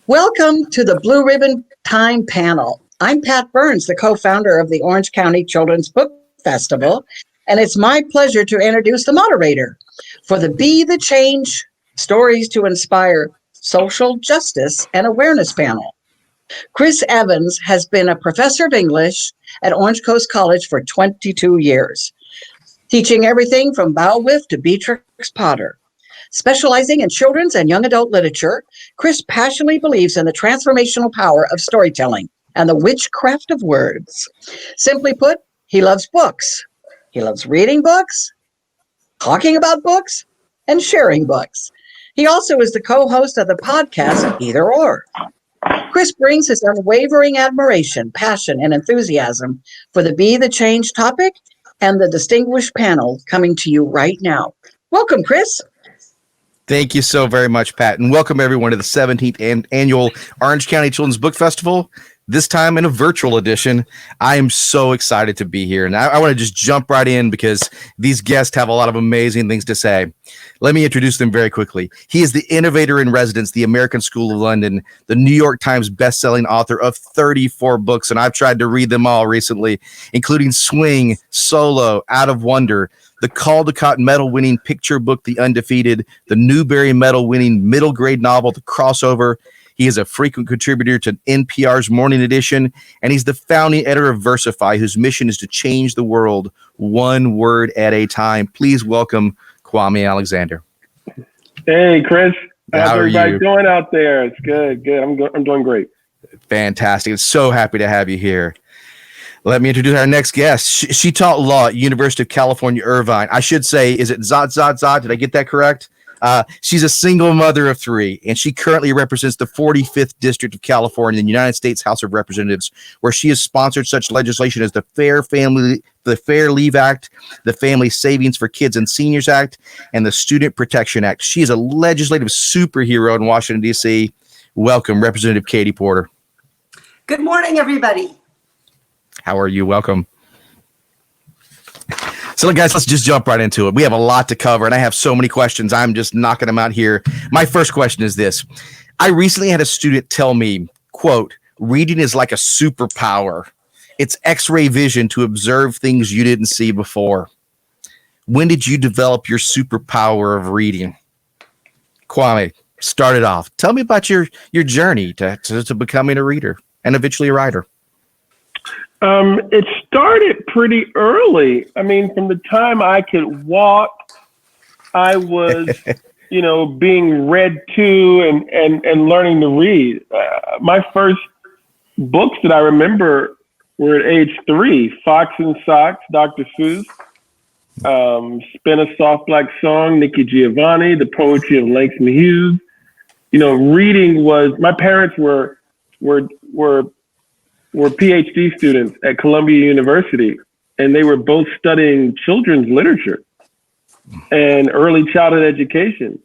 Welcome to the Blue Ribbon Time panel. I'm Pat Burns, the co-founder of the Orange County Children's Book Festival, and it's my pleasure to introduce the moderator for the Be the Change Stories to Inspire Social Justice and Awareness panel. Chris Evans has been a professor of English at Orange Coast College for 22 years, teaching everything from Beowulf to Beatrix Potter. Specializing in children's and young adult literature, Chris passionately believes in the transformational power of storytelling and the witchcraft of words. Simply put, he loves books. He loves reading books, talking about books, and sharing books. He also is the co-host of the podcast Either Or. Chris brings his unwavering admiration, passion, and enthusiasm for the Be the Change topic and the distinguished panel coming to you right now. Welcome, Chris. Thank you so very much, Pat, and welcome everyone to the 17th annual Orange County Children's Book Festival, this time in a virtual edition. I am so excited to be here, and I want to just jump right in because these guests have a lot of amazing things to say. Let me introduce them very quickly. He is the innovator in residence, the American School of London, the New York Times bestselling author of 34 books, and I've tried to read them all recently, including Swing, Solo, Out of Wonder, the Caldecott Medal-winning picture book, The Undefeated, the Newbery Medal-winning middle grade novel, The Crossover. He is a frequent contributor to NPR's Morning Edition, and he's the founding editor of Versify, whose mission is to change the world one word at a time. Please welcome Kwame Alexander. Hey, Chris. How's everybody doing out there? It's good. I'm doing great. Fantastic. So happy to have you here. Let me introduce our next guest. She taught law at University of California, Irvine. I should say, is it Zot? Did I get that correct? She's a single mother of three, and she currently represents the 45th District of California in the United States House of Representatives, where she has sponsored such legislation as the Fair Leave Act, the Family Savings for Kids and Seniors Act, and the Student Protection Act. She is a legislative superhero in Washington, D.C. Welcome, Representative Katie Porter. Good morning, everybody. How are you? Welcome. So, guys, let's just jump right into it. We have a lot to cover, and I have so many questions. I'm just knocking them out here. My first question is this. I recently had a student tell me, quote, reading is like a superpower. It's X-ray vision to observe things you didn't see before. When did you develop your superpower of reading? Kwame, start it off. Tell me about your journey to becoming a reader and eventually a writer. It started pretty early. I mean, from the time I could walk, I was, being read to and learning to read. My first books that I remember were at age 3, Fox and Socks, Dr. Seuss, Spin a Soft Black Song, Nikki Giovanni, The Poetry of Langston Hughes. Reading was, my parents were PhD students at Columbia University, and they were both studying children's literature and early childhood education.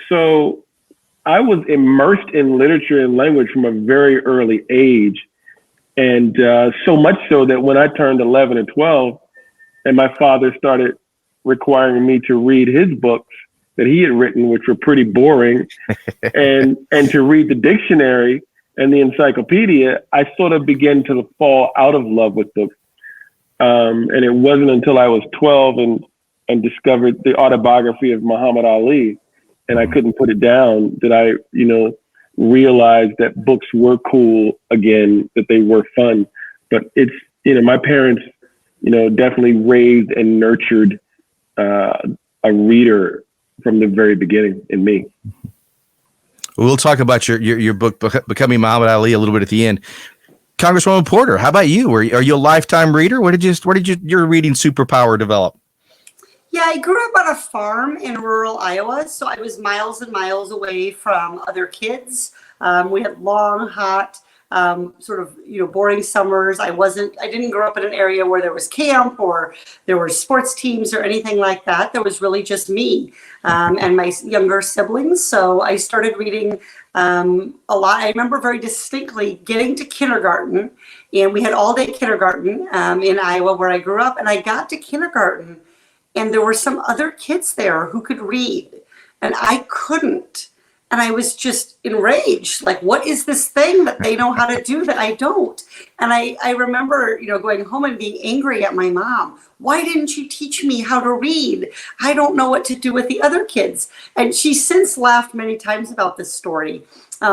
So I was immersed in literature and language from a very early age. And so much so that when I turned 11 and 12, and my father started requiring me to read his books that he had written, which were pretty boring, and to read the dictionary and the encyclopedia, I sort of began to fall out of love with them. And it wasn't until I was 12 and discovered the autobiography of Muhammad Ali, and I couldn't put it down, that I, realized that books were cool again, that they were fun. But it's, my parents, definitely raised and nurtured a reader from the very beginning in me. We'll talk about your book, Becoming Muhammad Ali, a little bit at the end. Congresswoman Porter, how about you? Are you a lifetime reader? Where did your reading superpower develop? Yeah, I grew up on a farm in rural Iowa, so I was miles and miles away from other kids. We had long, hot, boring summers. I didn't grow up in an area where there was camp or there were sports teams or anything like that. There was really just me and my younger siblings. So I started reading a lot. I remember very distinctly getting to kindergarten, and we had all-day kindergarten in Iowa where I grew up. And I got to kindergarten, and there were some other kids there who could read, and I couldn't. And I was just enraged. Like, what is this thing that they know how to do that I don't? And I remember, going home and being angry at my mom. Why didn't you teach me how to read? I don't know what to do with the other kids. And she's since laughed many times about this story.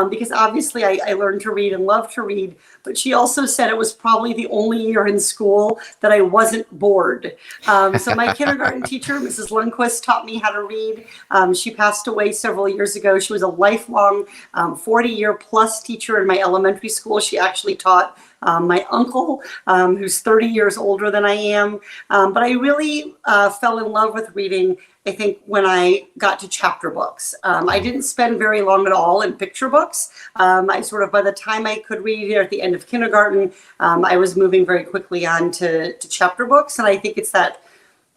Because obviously I learned to read and love to read, but she also said it was probably the only year in school that I wasn't bored. So my kindergarten teacher, Mrs. Lundquist, taught me how to read. She passed away several years ago. She was a lifelong 40-year plus teacher in my elementary school. She actually taught my uncle, who's 30 years older than I am. But I really fell in love with reading, I think, when I got to chapter books. I didn't spend very long at all in picture books. I sort of, by the time I could read at the end of kindergarten, I was moving very quickly on to chapter books. And I think it's that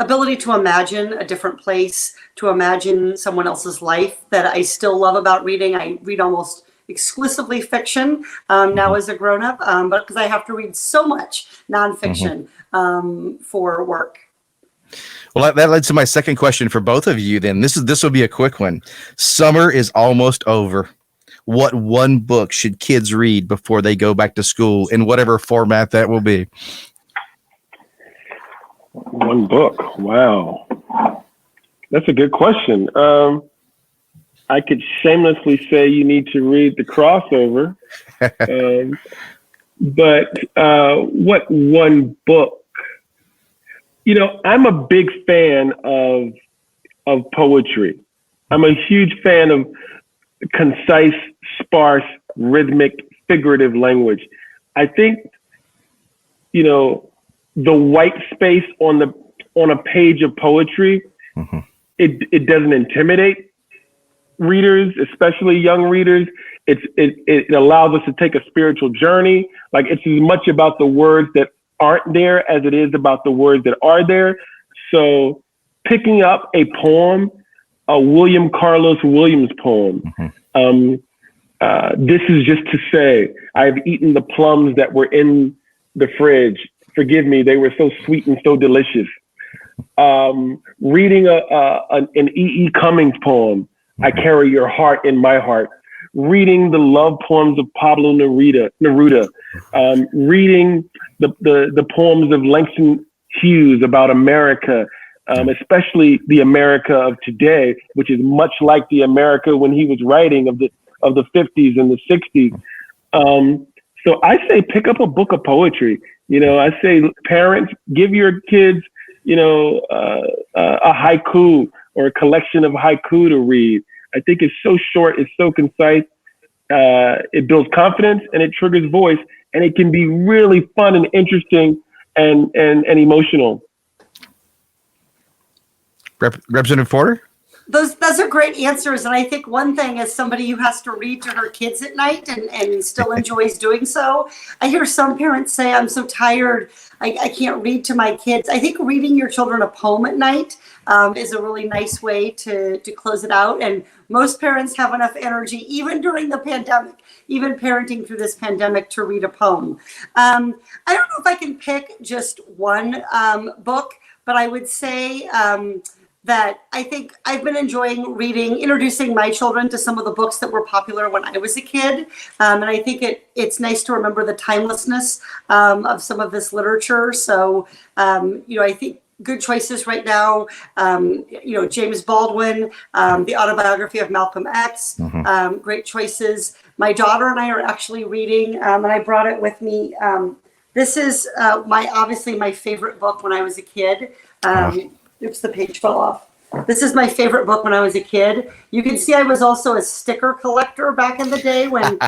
ability to imagine a different place, to imagine someone else's life that I still love about reading. I read almost exclusively fiction now as a grown-up, but because I have to read so much nonfiction for work. Well, that leads to my second question for both of you. Then this will be a quick one. Summer is almost over. What one book should kids read before they go back to school, in whatever format that will be? One book. Wow, that's a good question. I could shamelessly say you need to read the crossover, but what one book? I'm a big fan of poetry. I'm a huge fan of concise, sparse, rhythmic, figurative language. I think, the white space on a page of poetry, it doesn't intimidate readers, especially young readers. It allows us to take a spiritual journey. Like, it's as much about the words that aren't there as it is about the words that are there. So picking up a poem, a William Carlos Williams poem, this is just to say, I've eaten the plums that were in the fridge. Forgive me, they were so sweet and so delicious. Reading an E.E. Cummings poem, I carry your heart in my heart. Reading the love poems of Pablo Neruda, reading the poems of Langston Hughes about America, especially the America of today, which is much like the America when he was writing of the 50s and the 60s. So I say pick up a book of poetry. I say parents, give your kids, a haiku or a collection of haiku to read. I think it's so short, it's so concise. It builds confidence and it triggers voice, and it can be really fun and interesting and emotional. Representative Porter? Those are great answers. And I think one thing, as somebody who has to read to her kids at night and still enjoys doing so, I hear some parents say, I'm so tired, I can't read to my kids. I think reading your children a poem at night is a really nice way to close it out. And most parents have enough energy, even during the pandemic, even parenting through this pandemic, to read a poem. I don't know if I can pick just one book, but I would say that I think I've been enjoying introducing my children to some of the books that were popular when I was a kid. And I think it's nice to remember the timelessness of some of this literature. So, I think good choices right now, James Baldwin, the autobiography of Malcolm X, great choices. My daughter and I are actually reading, and I brought it with me. This is obviously my favorite book when I was a kid. Oops, the page fell off. This is my favorite book when I was a kid. You can see I was also a sticker collector back in the day when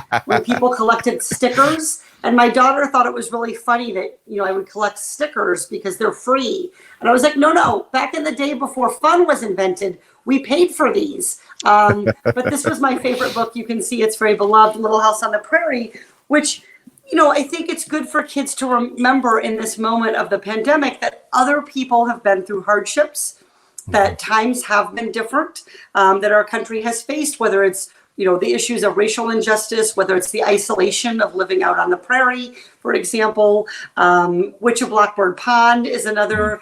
people collected stickers. And my daughter thought it was really funny that, I would collect stickers because they're free. And I was like, no, back in the day before fun was invented, we paid for these. But this was my favorite book. You can see it's very beloved, Little House on the Prairie, which, I think it's good for kids to remember in this moment of the pandemic that other people have been through hardships, that times have been different, that our country has faced, whether it's the issues of racial injustice, whether it's the isolation of living out on the prairie, for example. Witch of Blackbird Pond is another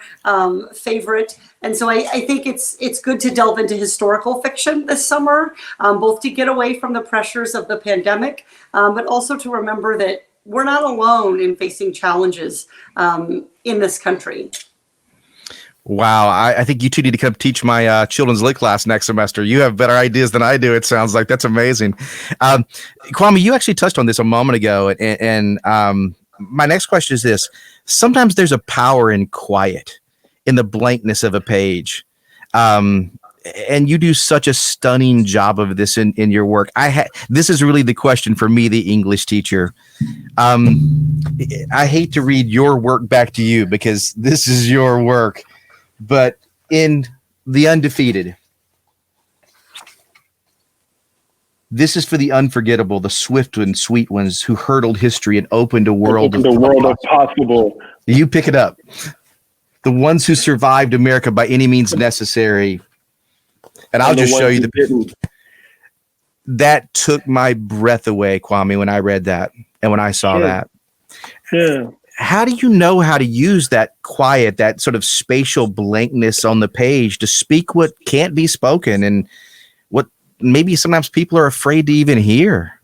favorite. And so I think it's good to delve into historical fiction this summer, both to get away from the pressures of the pandemic, but also to remember that we're not alone in facing challenges in this country. Wow. I think you two need to come teach my children's lit class next semester. You have better ideas than I do, it sounds like. That's amazing. Kwame, you actually touched on this a moment ago. And my next question is this. Sometimes there's a power in quiet, in the blankness of a page. And you do such a stunning job of this in your work. This is really the question for me, the English teacher. I hate to read your work back to you because this is your work. But in The Undefeated, this is for the unforgettable, the swift and sweet ones who hurdled history and opened a world of possible. You pick it up. The ones who survived America by any means necessary. And I'll just show you that took my breath away, Kwame, when I read that and when I saw that. Yeah. How do you know how to use that quiet, that sort of spatial blankness on the page to speak what can't be spoken and what maybe sometimes people are afraid to even hear?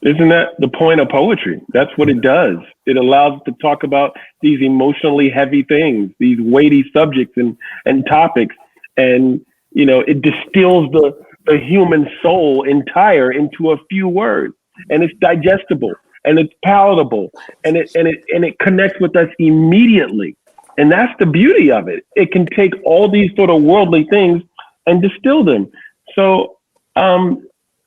Isn't that the point of poetry? That's what it does. It allows us to talk about these emotionally heavy things, these weighty subjects and topics. And, it distills the human soul entire into a few words, and it's digestible. And it's palatable, and it connects with us immediately. And that's the beauty of it. It can take all these sort of worldly things and distill them. So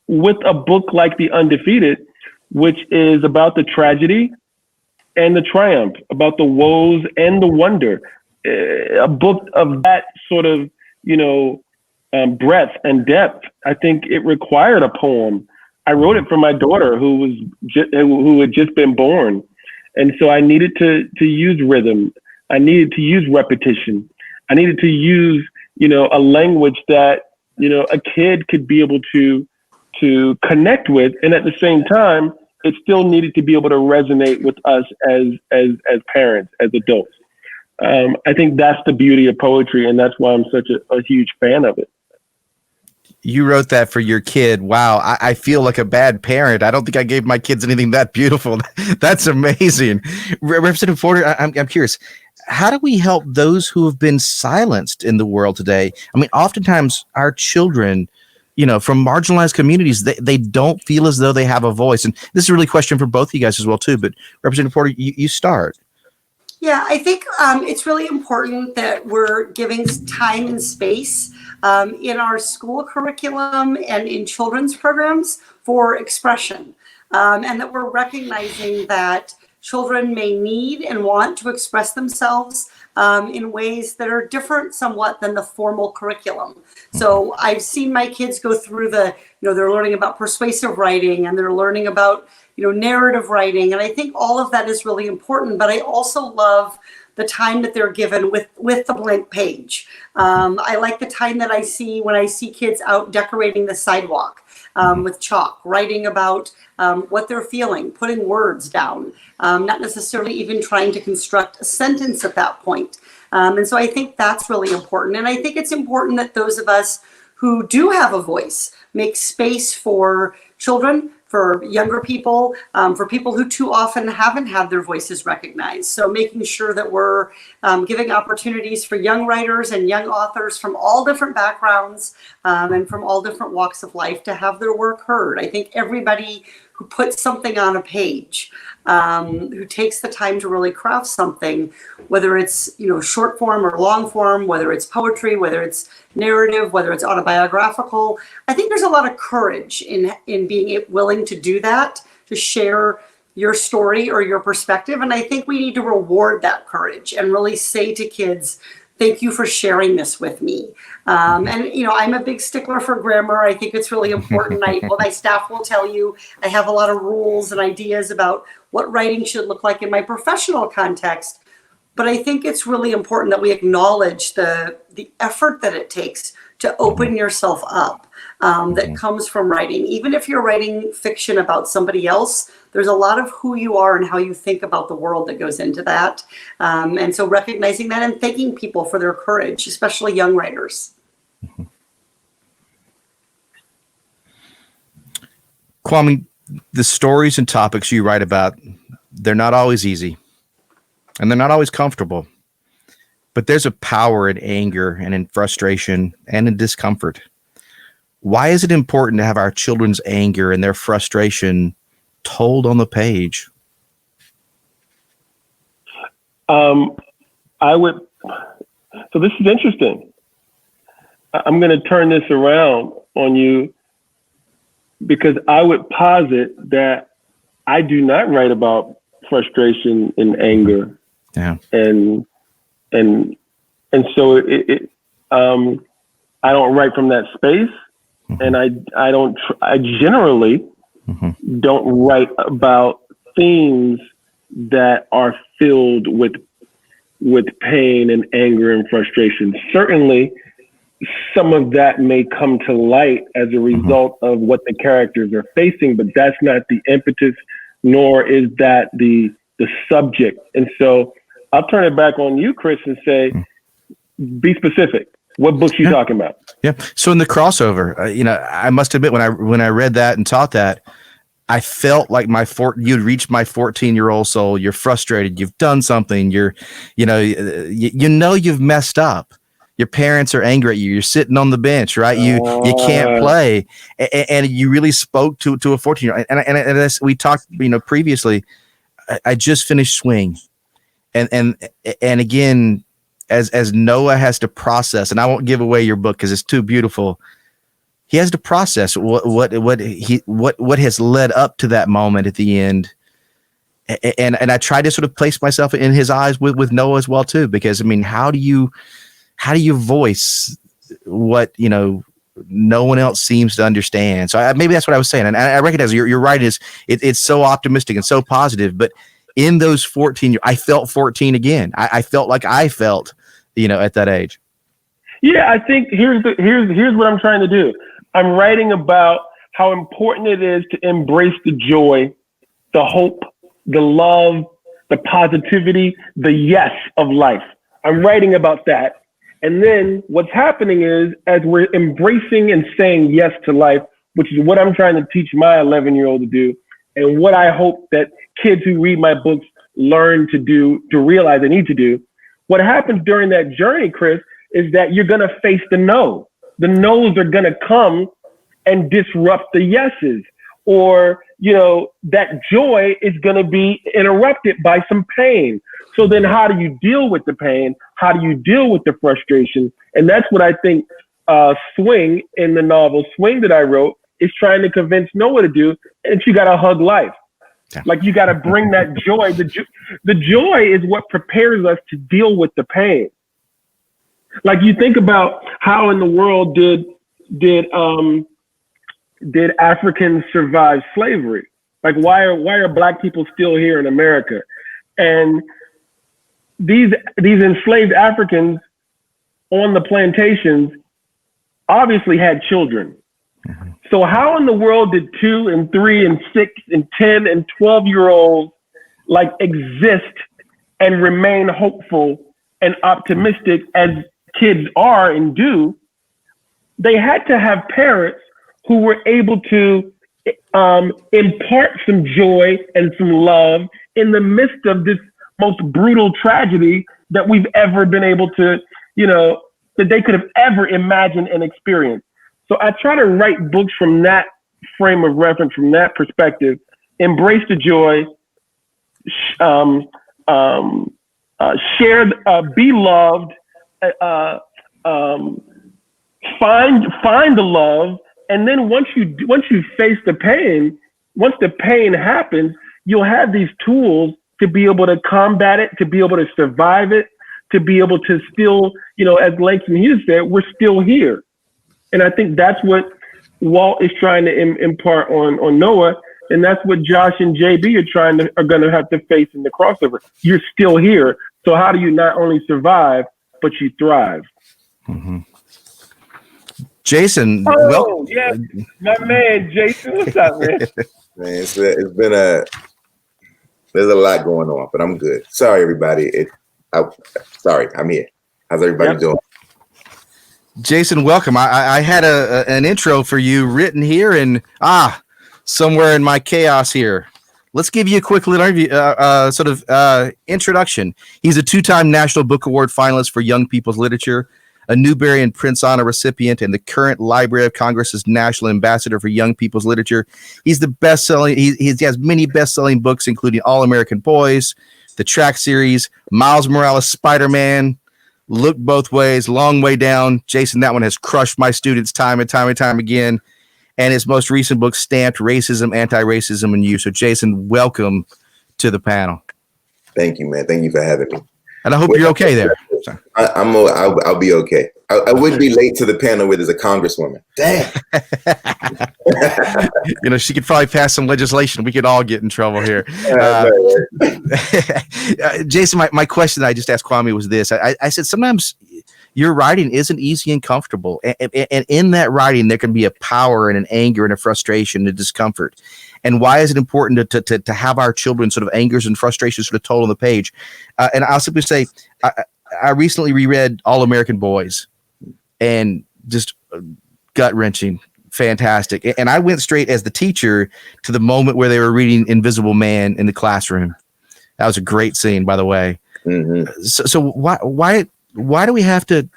with a book like The Undefeated, which is about the tragedy and the triumph, about the woes and the wonder, a book of that sort of, breadth and depth, I think it required a poem. I wrote it for my daughter who had just been born. And so I needed to use rhythm. I needed to use repetition. I needed to use, a language that, a kid could be able to connect with. And at the same time, it still needed to be able to resonate with us as parents, as adults. I think that's the beauty of poetry. And that's why I'm such a huge fan of it. You wrote that for your kid. Wow. I feel like a bad parent. I don't think I gave my kids anything that beautiful. That's amazing. Representative Porter, I'm curious. How do we help those who have been silenced in the world today? I mean, oftentimes our children, from marginalized communities, they don't feel as though they have a voice. And this is a really question for both of you guys as well, too. But Representative Porter, you start. Yeah, I think it's really important that we're giving time and space in our school curriculum and in children's programs for expression, and that we're recognizing that children may need and want to express themselves in ways that are different somewhat than the formal curriculum. So I've seen my kids go through they're learning about persuasive writing and they're learning about narrative writing. And I think all of that is really important, but I also love the time that they're given with the blank page. I like the time that I see when I see kids out decorating the sidewalk with chalk, writing about what they're feeling, putting words down, not necessarily even trying to construct a sentence at that point. And so I think that's really important. And I think it's important that those of us who do have a voice make space for children, for younger people, for people who too often haven't had their voices recognized. So making sure that we're giving opportunities for young writers and young authors from all different backgrounds and from all different walks of life to have their work heard. I think everybody who puts something on a page, who takes the time to really craft something, whether it's short form or long form, whether it's poetry, whether it's narrative, whether it's autobiographical, I think there's a lot of courage in being willing to do that, to share your story or your perspective. And I think we need to reward that courage and really say to kids, thank you for sharing this with me. And I'm a big stickler for grammar. I think it's really important. My staff will tell you I have a lot of rules and ideas about what writing should look like in my professional context. But I think it's really important that we acknowledge the effort that it takes to open yourself up, that comes from writing. Even if you're writing fiction about somebody else, there's a lot of who you are and how you think about the world that goes into that. And so recognizing that and thanking people for their courage, especially young writers. Kwame, the stories and topics you write about, they're not always easy and they're not always comfortable, but there's a power in anger and in frustration and in discomfort. Why is it important to have our children's anger and their frustration told on the page? So this is interesting. I'm going to turn this around on you, because I would posit that I do not write about frustration and anger. Yeah. And so I don't write from that space. And I generally don't write about themes that are filled with pain and anger and frustration. Certainly, some of that may come to light as a result of what the characters are facing, but that's not the impetus, nor is that the subject. And so I'll turn it back on you, Chris, and say, be specific. What books you talking about? Yeah. So in the crossover, I must admit, when I read that and taught that, I felt like you'd reached my 14-year-old soul. You're frustrated. You've done something. You've messed up. Your parents are angry at you. You're sitting on the bench, right? You can't play, and you really spoke to a 14-year-old. And as we talked, previously, I just finished Swing, and again, as Noah has to process, and I won't give away your book because it's too beautiful. He has to process what has led up to that moment at the end, and I tried to sort of place myself in his eyes with Noah as well too, because how do you voice what no one else seems to understand? So maybe that's what I was saying, and I recognize you're right. It's so optimistic and so positive, but in those 14 years, I felt 14 again. I felt like I felt, at that age. Yeah, I think here's what I'm trying to do. I'm writing about how important it is to embrace the joy, the hope, the love, the positivity, the yes of life. I'm writing about that. And then what's happening is, as we're embracing and saying yes to life, which is what I'm trying to teach my 11-year-old to do, and what I hope that kids who read my books learn to do, to realize they need to do, what happens during that journey, Chris, is that you're going to face the no. The no's are going to come and disrupt the yeses, or, that joy is going to be interrupted by some pain. So then how do you deal with the pain? How do you deal with the frustration? And that's what I think Swing, in the novel Swing that I wrote, is trying to convince Noah to do. And you got to hug life. Yeah. Like, you got to bring that joy. The joy is what prepares us to deal with the pain. Like, you think about how in the world did Africans survive slavery? Like, why are Black people still here in America? And these enslaved Africans on the plantations obviously had children. Mm-hmm. So how in the world did 2 and 3 and 6 and 10 and 12-year-olds exist and remain hopeful and optimistic as kids are and do? They had to have parents who were able to impart some joy and some love in the midst of this most brutal tragedy that we've ever been able to, that they could have ever imagined and experienced. So I try to write books from that frame of reference, from that perspective. Embrace the joy, share, be loved, find the love, and then once you face the pain, once the pain happens, you'll have these tools to be able to combat it, to be able to survive it, to be able to still, as Langston Hughes said, we're still here. And I think that's what Walt is trying to impart on Noah, and that's what Josh and JB are going to have to face in the crossover. You're still here. So how do you not only survive, but you thrive? Mm-hmm. Jason, yeah, my man, Jason, what's up, man? Man, it's been there's a lot going on, but I'm good. Sorry, everybody. Sorry, I'm here. How's everybody doing? Jason, welcome. I had an intro for you written here, and somewhere in my chaos here. Let's give you a quick little introduction. He's a 2-time National Book Award finalist for Young People's Literature, a Newbery and Prince Honor recipient, and the current Library of Congress's National Ambassador for Young People's Literature. He's the best-selling. He has many best-selling books, including All American Boys, the Track series, Miles Morales' Spider-Man, Look Both Ways, Long Way Down. Jason, that one has crushed my students time and time and time again. And his most recent book, Stamped: Racism, Anti-Racism, and You. So, Jason, welcome to the panel. Thank you, man. Thank you for having me. And I hope you're okay there. I'll be okay. I would be late to the panel where there's a congresswoman. Damn. She could probably pass some legislation. We could all get in trouble here. Jason, my question that I just asked Kwame was this. I said, sometimes your writing isn't easy and comfortable. And in that writing, there can be a power and an anger and a frustration and a discomfort. And why is it important to have our children sort of angers and frustrations sort of told on the page? And I'll simply say, I recently reread All American Boys, and just gut-wrenching, fantastic. And I went straight as the teacher to the moment where they were reading Invisible Man in the classroom. That was a great scene, by the way. Mm-hmm. So why do we have to?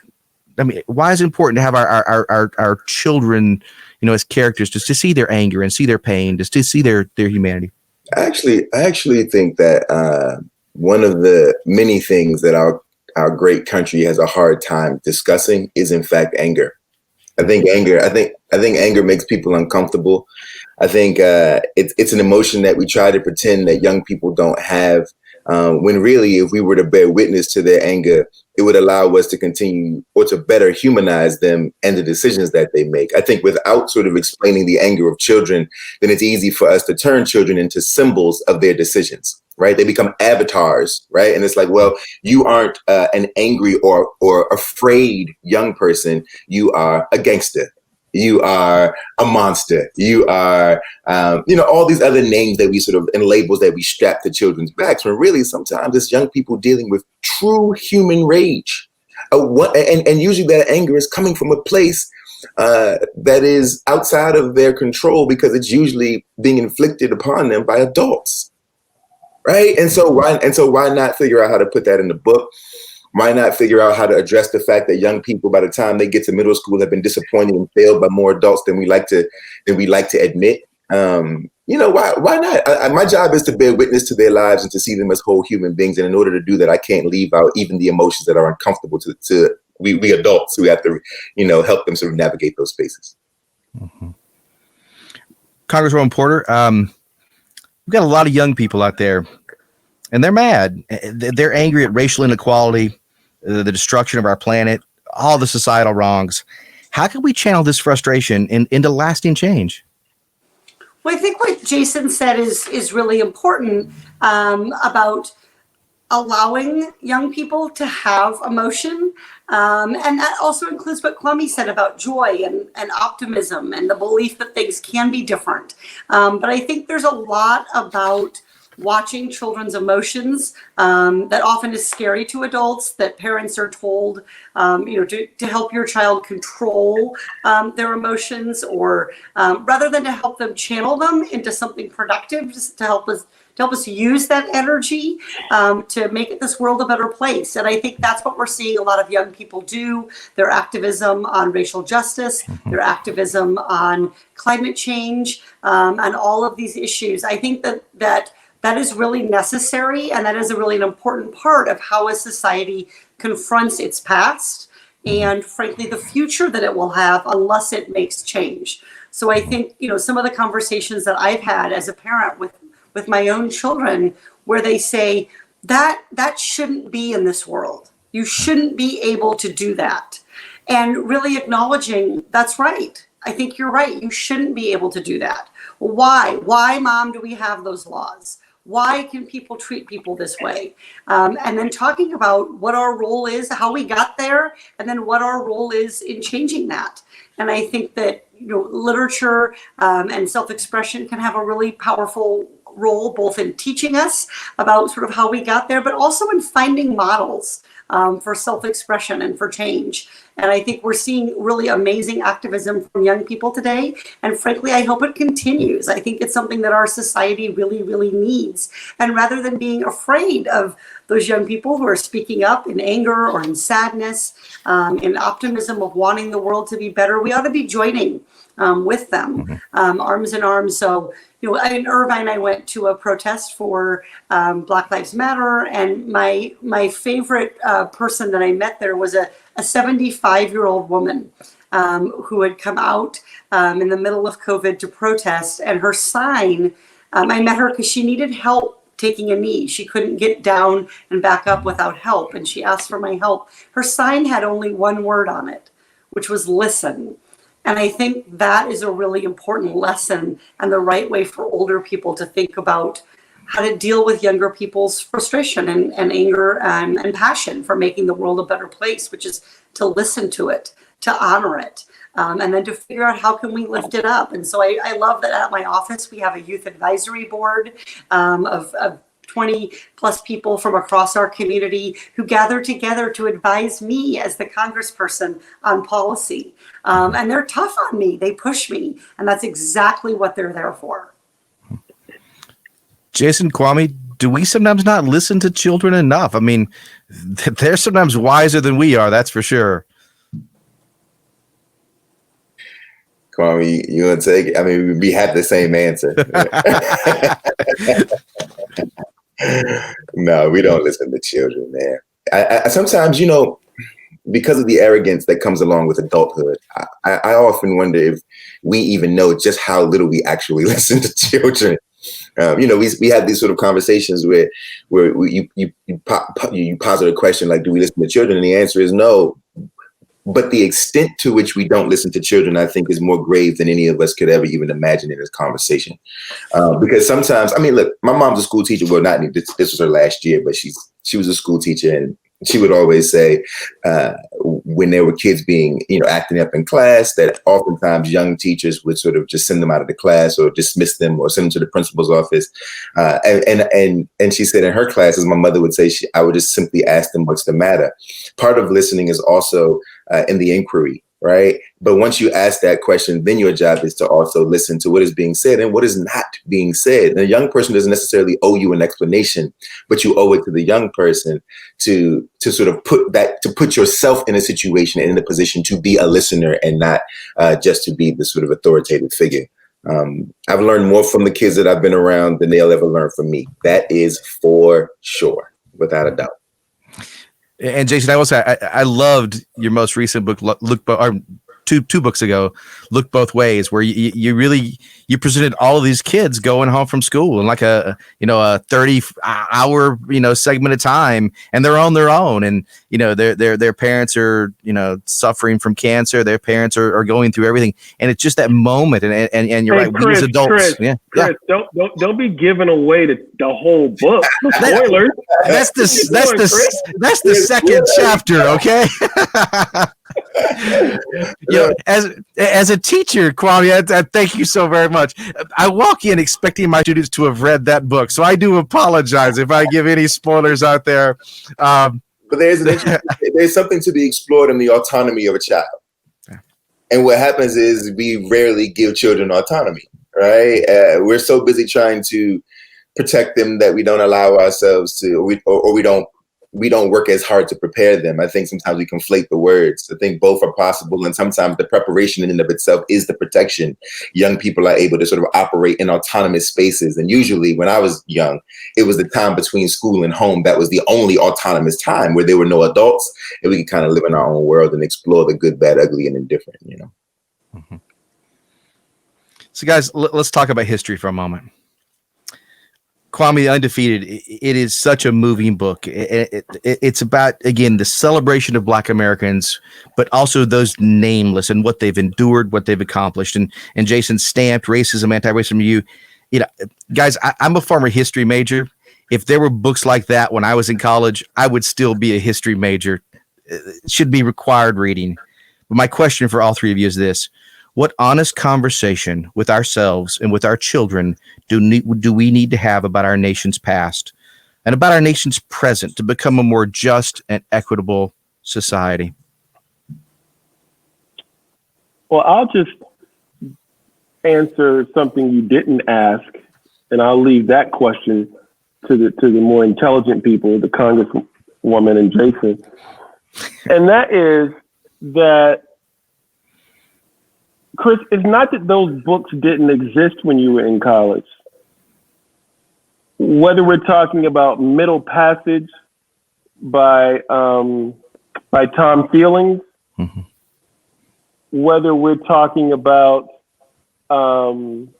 I mean, why is it important to have our children, as characters, just to see their anger and see their pain, just to see their humanity? I actually think that one of the many things that our great country has a hard time discussing is, in fact, anger. I think anger makes people uncomfortable. I think it's an emotion that we try to pretend that young people don't have, when really, if we were to bear witness to their anger, it would allow us to continue or to better humanize them and the decisions that they make. I think without sort of explaining the anger of children, then it's easy for us to turn children into symbols of their decisions, right? They become avatars, right? And it's like, well, you aren't an angry or afraid young person. You are a gangster. You are a monster. You are, all these other names that we sort of, and labels that we strap to children's backs, when really sometimes it's young people dealing with true human rage. And usually that anger is coming from a place that is outside of their control, because it's usually being inflicted upon them by adults. Right. And so why not figure out how to put that in the book? Why not figure out how to address the fact that young people, by the time they get to middle school, have been disappointed and failed by more adults than we like to admit? Why not? My job is to bear witness to their lives and to see them as whole human beings. And in order to do that, I can't leave out even the emotions that are uncomfortable to we adults who have to, help them sort of navigate those spaces. Mm-hmm. Congresswoman Porter, we've got a lot of young people out there, and they're mad. They're angry at racial inequality, the destruction of our planet, all the societal wrongs. How can we channel this frustration into lasting change? Well, I think what Jason said is really important about allowing young people to have emotion. And that also includes what Kwame said about joy and optimism and the belief that things can be different. But I think there's a lot about watching children's emotions that often is scary to adults, that parents are told, to help your child control their emotions, or rather than to help them channel them into something productive, just to help us use that energy to make this world a better place. And I think that's what we're seeing a lot of young people do. Their activism on racial justice, their activism on climate change, and all of these issues. I think that is really necessary, and that is a really an important part of how a society confronts its past and, frankly, the future that it will have unless it makes change. So I think, some of the conversations that I've had as a parent with my own children, where they say that shouldn't be in this world. You shouldn't be able to do that. And really acknowledging that's right. I think you're right. You shouldn't be able to do that. Why? Why, Mom, do we have those laws? Why can people treat people this way? And then talking about what our role is, how we got there, and then what our role is in changing that. And I think that, literature and self-expression can have a really powerful role, both in teaching us about sort of how we got there, but also in finding models for self-expression and for change. And I think we're seeing really amazing activism from young people today. And frankly, I hope it continues. I think it's something that our society really, really needs. And rather than being afraid of those young people who are speaking up in anger or in sadness, in optimism of wanting the world to be better, we ought to be joining with them, arms in arms. So, in Irvine, I went to a protest for Black Lives Matter, and my favorite person that I met there was a 75-year-old woman who had come out in the middle of COVID to protest, and her sign, I met her because she needed help taking a knee. She couldn't get down and back up without help, and she asked for my help. Her sign had only one word on it, which was listen. And I think that is a really important lesson and the right way for older people to think about how to deal with younger people's frustration and anger and passion for making the world a better place, which is to listen to it, to honor it, and then to figure out how can we lift it up. And so I love that at my office, we have a youth advisory board of 20 plus people from across our community who gather together to advise me as the congressperson on policy. And they're tough on me. They push me. And that's exactly what they're there for. Jason, Kwame, do we sometimes not listen to children enough? I mean, they're sometimes wiser than we are, that's for sure. Kwame, you want to take it? I mean, we have the same answer. No, we don't listen to children, man. I sometimes, because of the arrogance that comes along with adulthood, I often wonder if we even know just how little we actually listen to children. We have these sort of conversations where you posit a question like, do we listen to children? And the answer is no. But the extent to which we don't listen to children, I think, is more grave than any of us could ever even imagine in this conversation. Because sometimes, look, my mom's a school teacher. Well, not this was her last year, but she was a school teacher, and she would always say when there were kids being, acting up in class, that oftentimes young teachers would sort of just send them out of the class or dismiss them or send them to the principal's office. And she said in her classes, my mother would say, I would just simply ask them, what's the matter? Part of listening is also in the inquiry, right? But once you ask that question, then your job is to also listen to what is being said and what is not being said. And a young person doesn't necessarily owe you an explanation, but you owe it to the young person to sort of put yourself in a situation and in a position to be a listener and not just to be the sort of authoritative figure. I've learned more from the kids that I've been around than they'll ever learn from me. That is for sure, without a doubt. And Jason, I will say I loved your most recent book, two books ago, Look Both Ways, where you presented all of these kids going home from school in like a 30-hour segment of time, and they're on their own, and their parents are suffering from cancer, their parents are going through everything, and it's just that moment, and you're right, Chris, we as adults, Chris, don't be giving away the whole book. Spoilers. That's the second chapter, okay? As a teacher, Kwame, I thank you so very much. I walk in expecting my students to have read that book, so I do apologize if I give any spoilers out there. But there's something to be explored in the autonomy of a child. And what happens is we rarely give children autonomy, right? We're so busy trying to protect them that we don't allow ourselves to, or we don't work as hard to prepare them. I think sometimes we conflate the words. I think both are possible. And sometimes the preparation in and of itself is the protection. Young people are able to sort of operate in autonomous spaces. And usually when I was young, it was the time between school and home that was the only autonomous time where there were no adults and we could kind of live in our own world and explore the good, bad, ugly, and indifferent, Mm-hmm. So guys, let's talk about history for a moment. Kwame Undefeated, it is such a moving book. It's about, again, the celebration of Black Americans, but also those nameless and what they've endured, what they've accomplished. And Jason stamped racism, anti-racism, you you know, guys, I'm a former history major. If there were books like that when I was in college, I would still be a history major. It should be required reading. But my question for all three of you is this: what honest conversation with ourselves and with our children do we need to have about our nation's past and about our nation's present to become a more just and equitable society? Well, I'll just answer something you didn't ask, and I'll leave that question to the more intelligent people, the Congresswoman and Jason. And that is that, Chris, it's not that those books didn't exist when you were in college. Whether we're talking about Middle Passage by Tom Feelings, mm-hmm. whether we're talking about from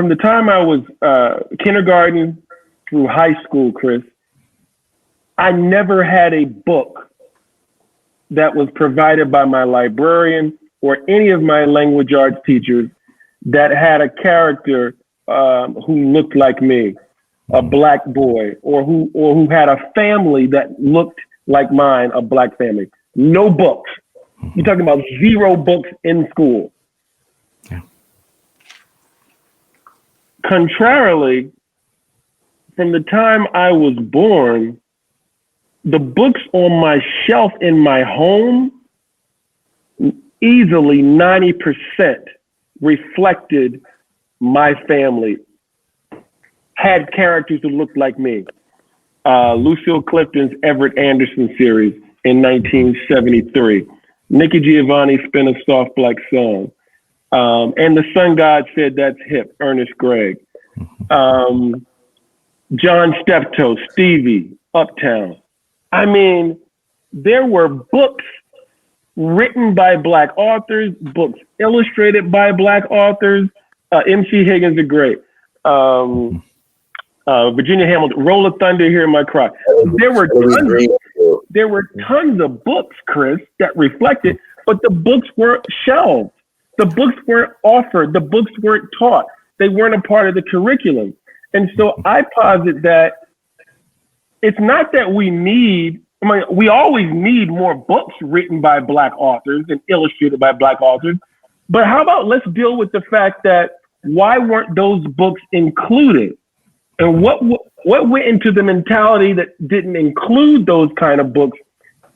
the time I was kindergarten through high school, Chris, I never had a book that was provided by my librarian or any of my language arts teachers that had a character who looked like me, a black boy, or who had a family that looked like mine, a black family. No books. You're talking about 0 books in school. Yeah. Contrarily, from the time I was born, the books on my shelf in my home, easily 90% reflected my family, had characters who looked like me. Lucille Clifton's Everett Anderson series in 1973. Nikki Giovanni Spin a Soft Black Song. And the Sun God Said That's Hip, Ernest Gregg. John Steptoe, Stevie, Uptown. I mean, there were books written by Black authors, books illustrated by Black authors. M.C. Higgins the Great. Virginia Hamilton, Roll of Thunder, Hear My Cry. There were tons of books, Chris, that reflected, but the books weren't shelved. The books weren't offered. The books weren't taught. They weren't a part of the curriculum. And so I posit that it's not that we always need more books written by Black authors and illustrated by Black authors, but how about let's deal with the fact that why weren't those books included? And what went into the mentality that didn't include those kind of books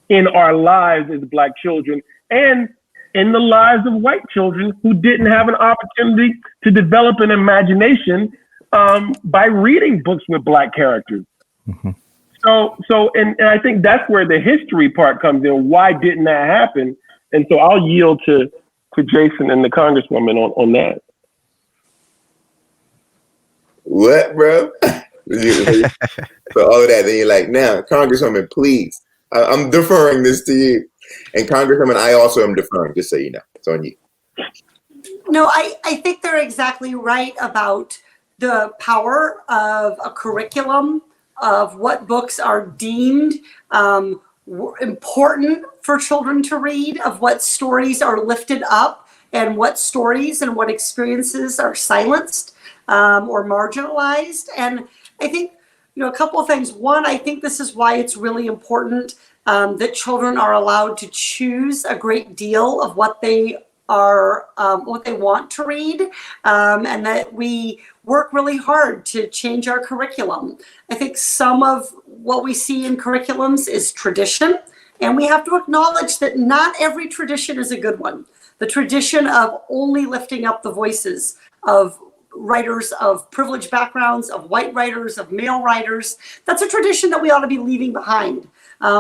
in our lives as Black children and in the lives of white children who didn't have an opportunity to develop an imagination by reading books with Black characters? Mm-hmm. So I think that's where the history part comes in. Why didn't that happen? And so I'll yield to Jason and the Congresswoman on that. What, bro? For all of that, then you're like, now, Congresswoman, please, I'm deferring this to you. And Congresswoman, I also am deferring, just so you know. It's on you. No, I think they're exactly right about the power of a curriculum, of what books are deemed important for children to read, of what stories are lifted up, and what stories and what experiences are silenced or marginalized. And I think, a couple of things. One, I think this is why it's really important that children are allowed to choose a great deal of what they want to read, and that we work really hard to change our curriculum. I think some of what we see in curriculums is tradition, and we have to acknowledge that not every tradition is a good one. The tradition of only lifting up the voices of writers of privileged backgrounds, of white writers, of male writers, that's a tradition that we ought to be leaving behind.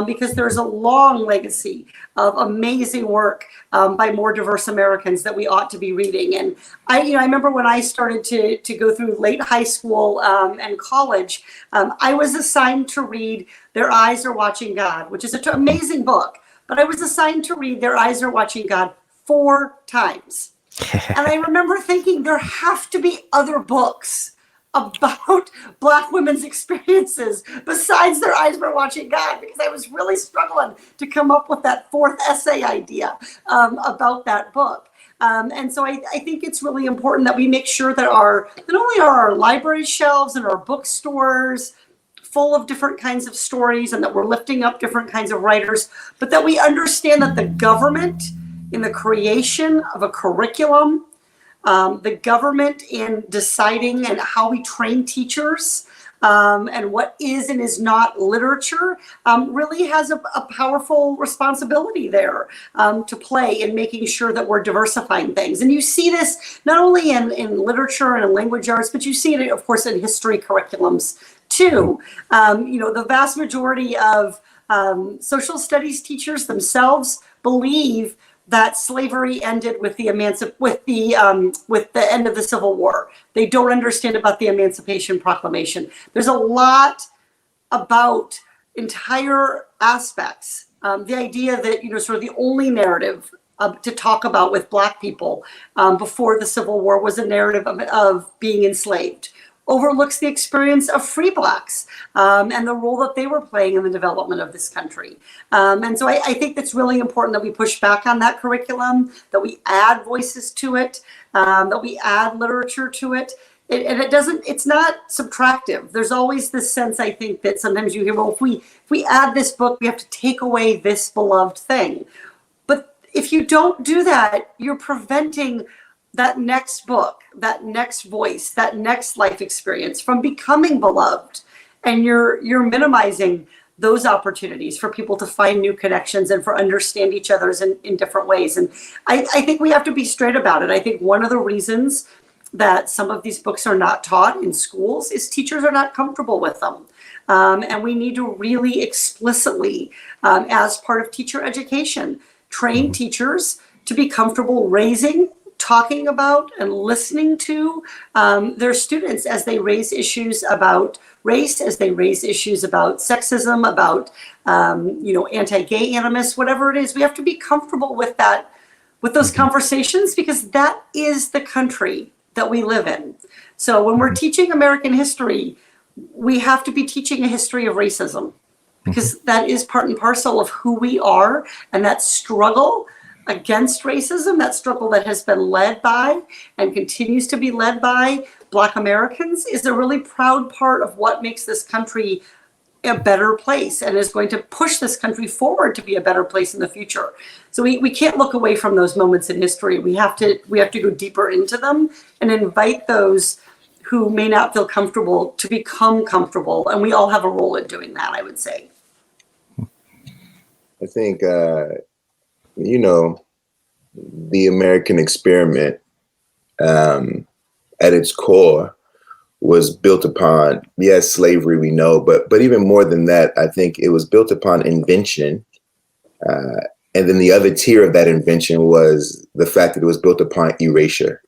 Because there's a long legacy of amazing work by more diverse Americans that we ought to be reading. And I remember when I started to go through late high school and college, I was assigned to read Their Eyes Are Watching God, which is an amazing book. But I was assigned to read Their Eyes Are Watching God 4 times. And I remember thinking there have to be other books about Black women's experiences besides Their Eyes Were Watching God, because I was really struggling to come up with that 4th essay idea about that book. And so I think it's really important that we make sure that not only are our library shelves and our bookstores full of different kinds of stories, and that we're lifting up different kinds of writers, but that we understand that the government in the creation of a curriculum, the government in deciding and how we train teachers, and what is and is not literature, really has a powerful responsibility there to play in making sure that we're diversifying things. And you see this not only in literature and in language arts, but you see it, of course, in history curriculums too. The vast majority of social studies teachers themselves believe that slavery ended with the end of the Civil War. They don't understand about the Emancipation Proclamation. There's a lot about entire aspects. The idea that sort of the only narrative to talk about with Black people before the Civil War was a narrative of being enslaved, overlooks the experience of free Blacks and the role that they were playing in the development of this country. And so I think it's really important that we push back on that curriculum, that we add voices to it, that we add literature to it. And it's not subtractive. There's always this sense, I think, that sometimes you hear, well, if we add this book, we have to take away this beloved thing. But if you don't do that, you're preventing that next book, that next voice, that next life experience from becoming beloved. And you're minimizing those opportunities for people to find new connections and for understand each other in different ways. And I think we have to be straight about it. I think one of the reasons that some of these books are not taught in schools is teachers are not comfortable with them. And we need to really explicitly, as part of teacher education, train teachers to be comfortable raising, talking about, and listening to their students as they raise issues about race, as they raise issues about sexism, about anti-gay animus, whatever it is. We have to be comfortable with that, with those conversations, because that is the country that we live in. So when we're teaching American history, we have to be teaching a history of racism, because that is part and parcel of who we are, and that struggle against racism, that struggle that has been led by and continues to be led by Black Americans, is a really proud part of what makes this country a better place and is going to push this country forward to be a better place in the future. So we can't look away from those moments in history. We have to go deeper into them and invite those who may not feel comfortable to become comfortable. And we all have a role in doing that, I would say. I think, the American experiment at its core was built upon, yes, slavery, we know, but even more than that, I think it was built upon invention. And then the other tier of that invention was the fact that it was built upon erasure.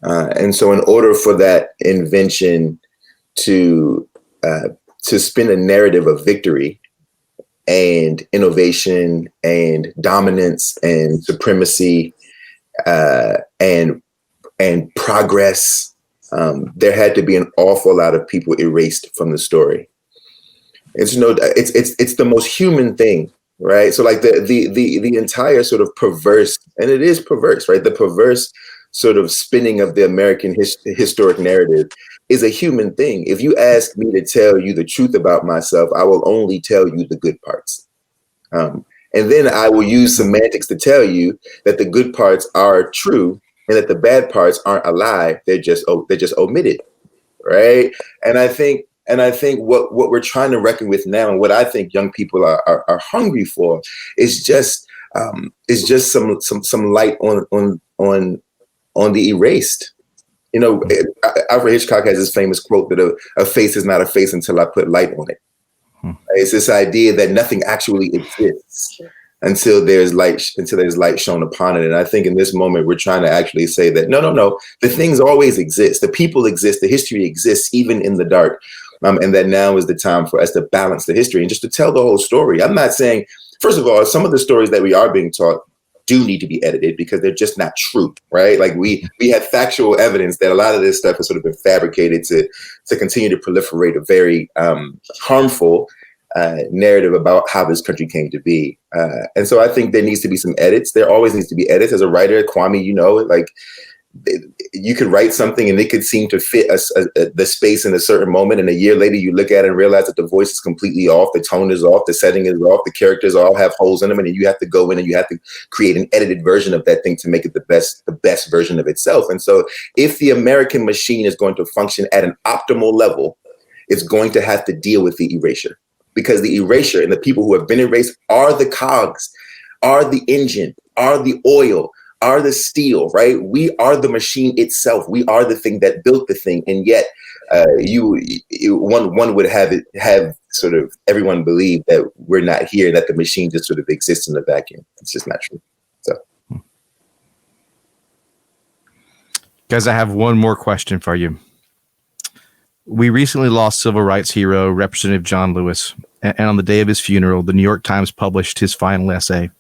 And so in order for that invention to spin a narrative of victory and innovation and dominance and supremacy and progress, there had to be an awful lot of people erased from the story. It's the most human thing, right? So like the entire sort of perverse, and it is perverse, right? The perverse sort of spinning of the American historic narrative is a human thing. If you ask me to tell you the truth about myself, I will only tell you the good parts. And then I will use semantics to tell you that the good parts are true and that the bad parts aren't a lie. They're just omitted, right? And I think what we're trying to reckon with now, and what I think young people are hungry for, is just some light on the erased. Alfred Hitchcock has this famous quote that a face is not a face until I put light on it. It's this idea that nothing actually exists until there's light shown upon it. And I think in this moment, we're trying to actually say that, no, the things always exist. The people exist. The history exists, even in the dark. And that now is the time for us to balance the history and just to tell the whole story. I'm not saying, first of all, some of the stories that we are being taught do need to be edited because they're just not true, right? Like we have factual evidence that a lot of this stuff has sort of been fabricated to continue to proliferate a very harmful narrative about how this country came to be. And so I think there needs to be some edits. There always needs to be edits. As a writer, Kwame, you know, like you could write something and it could seem to fit the space in a certain moment. And a year later, you look at it and realize that the voice is completely off. The tone is off. The setting is off. The characters all have holes in them. And then you have to go in and you have to create an edited version of that thing to make it the best version of itself. And so if the American machine is going to function at an optimal level, it's going to have to deal with the erasure, because the erasure and the people who have been erased are the cogs, are the engine, are the oil, are the steel, right? We are the machine itself. We are the thing that built the thing. And yet one would have sort of everyone believe that we're not here, that the machine just sort of exists in the vacuum. It's just not true. So, guys, I have one more question for you. We recently lost civil rights hero, Representative John Lewis. And on the day of his funeral, the New York Times published his final essay.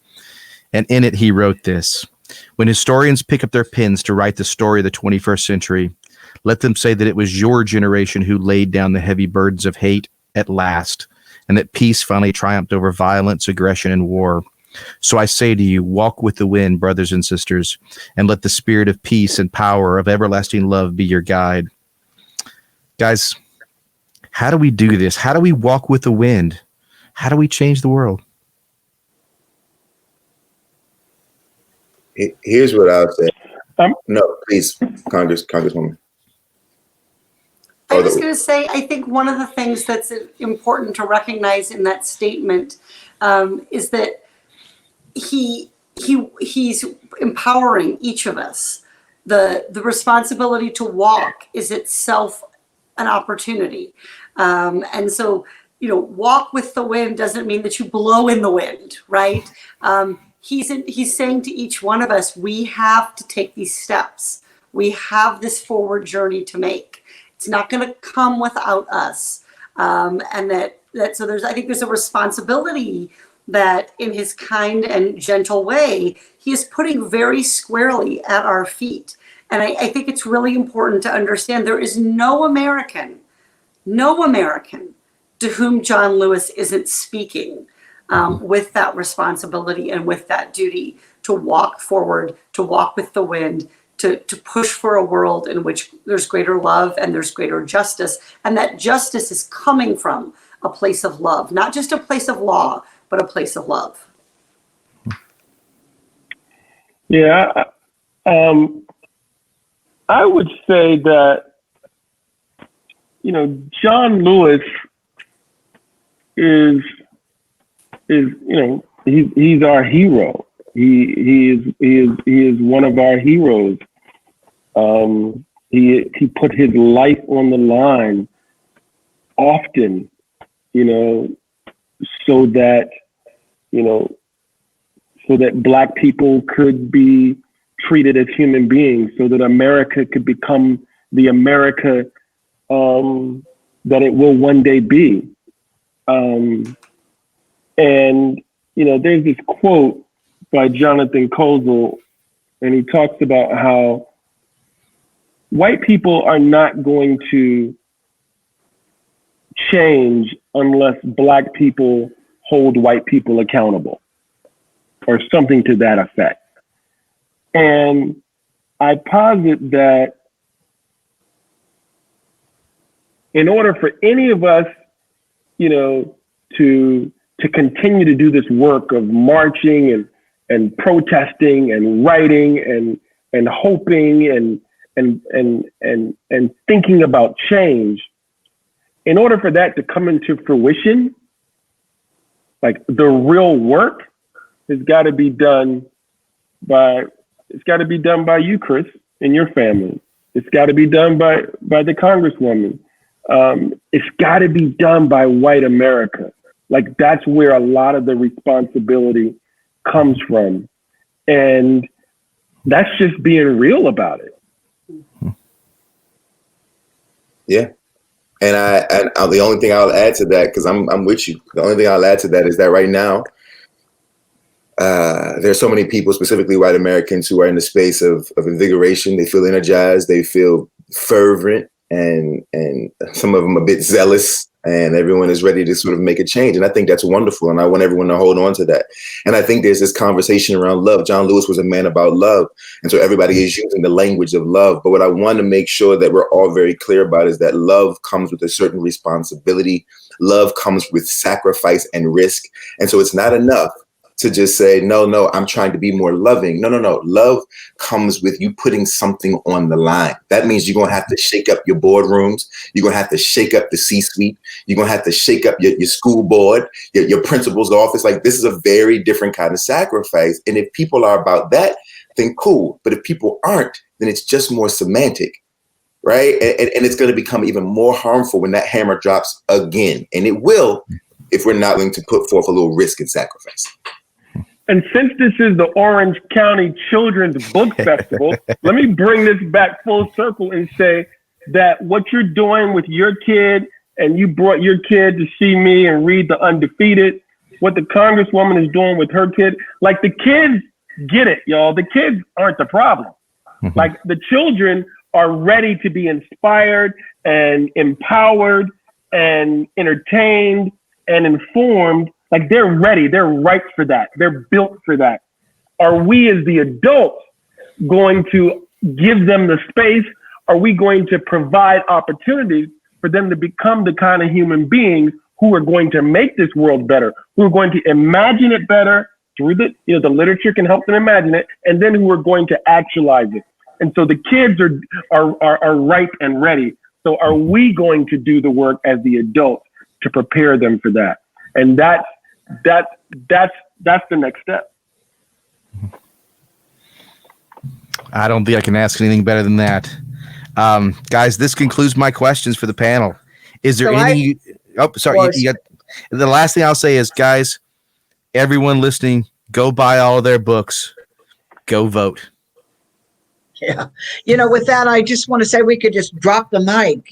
And in it, he wrote this: "When historians pick up their pens to write the story of the 21st century, let them say that it was your generation who laid down the heavy burdens of hate at last, and that peace finally triumphed over violence, aggression, and war. So I say to you, walk with the wind, brothers and sisters, and let the spirit of peace and power of everlasting love be your guide." Guys, how do we do this? How do we walk with the wind? How do we change the world? Here's what I would say. No, please, Congresswoman. I was going to say, I think one of the things that's important to recognize in that statement is that he's empowering each of us. The responsibility to walk is itself an opportunity. And so, you know, walk with the wind doesn't mean that you blow in the wind, right? He's saying to each one of us, we have to take these steps. We have this forward journey to make. It's not going to come without us. And so I think there's a responsibility that in his kind and gentle way, he is putting very squarely at our feet. And I think it's really important to understand there is no American to whom John Lewis isn't speaking with that responsibility and with that duty to walk forward, to walk with the wind, to push for a world in which there's greater love and there's greater justice. And that justice is coming from a place of love, not just a place of law, but a place of love. Yeah, I would say that, you know, John Lewis is you know, he's our hero. He is one of our heroes. He put his life on the line often, you know, so that Black people could be treated as human beings, so that America could become the America that it will one day be. And, you know, there's this quote by Jonathan Kozol, and he talks about how white people are not going to change unless Black people hold white people accountable, or something to that effect. And I posit that in order for any of us, you know, to continue to do this work of marching and protesting and writing and hoping and thinking about change, in order for that to come into fruition, like the real work has got to be done by you, Chris, and your family. It's got to be done by the Congresswoman. It's got to be done by white America. Like, that's where a lot of the responsibility comes from. And that's just being real about it. Yeah. And I the only thing I'll add to that, because I'm with you, the only thing I'll add to that is that right now, there's so many people, specifically white Americans, who are in the space of invigoration. They feel energized, they feel fervent, and some of them a bit zealous and everyone is ready to sort of make a change. And I think that's wonderful. And I want everyone to hold on to that. And I think there's this conversation around love. John Lewis was a man about love. And so everybody is using the language of love. But what I want to make sure that we're all very clear about is that love comes with a certain responsibility. Love comes with sacrifice and risk. And so it's not enough to just say, no, I'm trying to be more loving. No. Love comes with you putting something on the line. That means you're going to have to shake up your boardrooms. You're going to have to shake up the C-suite. You're going to have to shake up your school board, your principal's office. Like, this is a very different kind of sacrifice. And if people are about that, then cool. But if people aren't, then it's just more semantic, right? And it's going to become even more harmful when that hammer drops again. And it will, if we're not willing to put forth a little risk and sacrifice. And since this is the Orange County Children's Book Festival, let me bring this back full circle and say that what you're doing with your kid, and you brought your kid to see me and read The Undefeated, what the Congresswoman is doing with her kid, like, the kids get it, y'all. The kids aren't the problem. Like, the children are ready to be inspired and empowered and entertained and informed. Like, they're ready. They're ripe for that. They're built for that. Are we, as the adults, going to give them the space? Are we going to provide opportunities for them to become the kind of human beings who are going to make this world better, who are going to imagine it better through the literature can help them imagine it, and then who are going to actualize it? And so the kids are ripe and ready. So are we going to do the work as the adults to prepare them for that? And that's the next step. I don't think I can ask anything better than that. Guys, this concludes my questions for the panel. Is there any? Sorry. You got, the last thing I'll say is, guys, everyone listening, go buy all of their books. Go vote. Yeah. With that, I just want to say we could just drop the mic,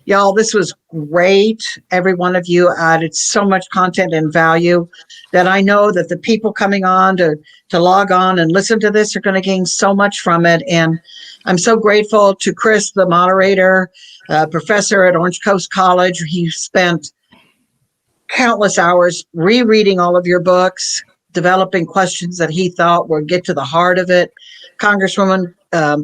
Y'all, this was great. Every one of you added so much content and value that I know that the people coming on to log on and listen to this are going to gain so much from it. And I'm so grateful to Chris, the moderator, professor at Orange Coast College. He spent countless hours rereading all of your books, developing questions that he thought would get to the heart of it. Congresswoman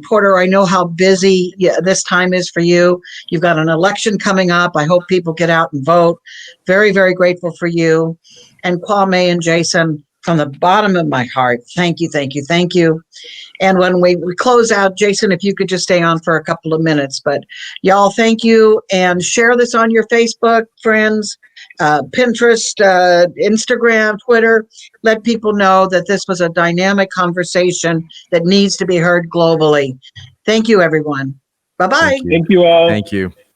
Porter, I know how busy this time is for you. You've got an election coming up. I hope people get out and vote. Very, very grateful for you. And Kwame and Jason, from the bottom of my heart, thank you, thank you, thank you. And when we close out, Jason, if you could just stay on for a couple of minutes. But y'all, thank you. And share this on your Facebook, friends, Pinterest, Instagram, Twitter. Let people know that this was a dynamic conversation that needs to be heard globally. Thank you, everyone. Bye-bye. Thank you all. Thank you.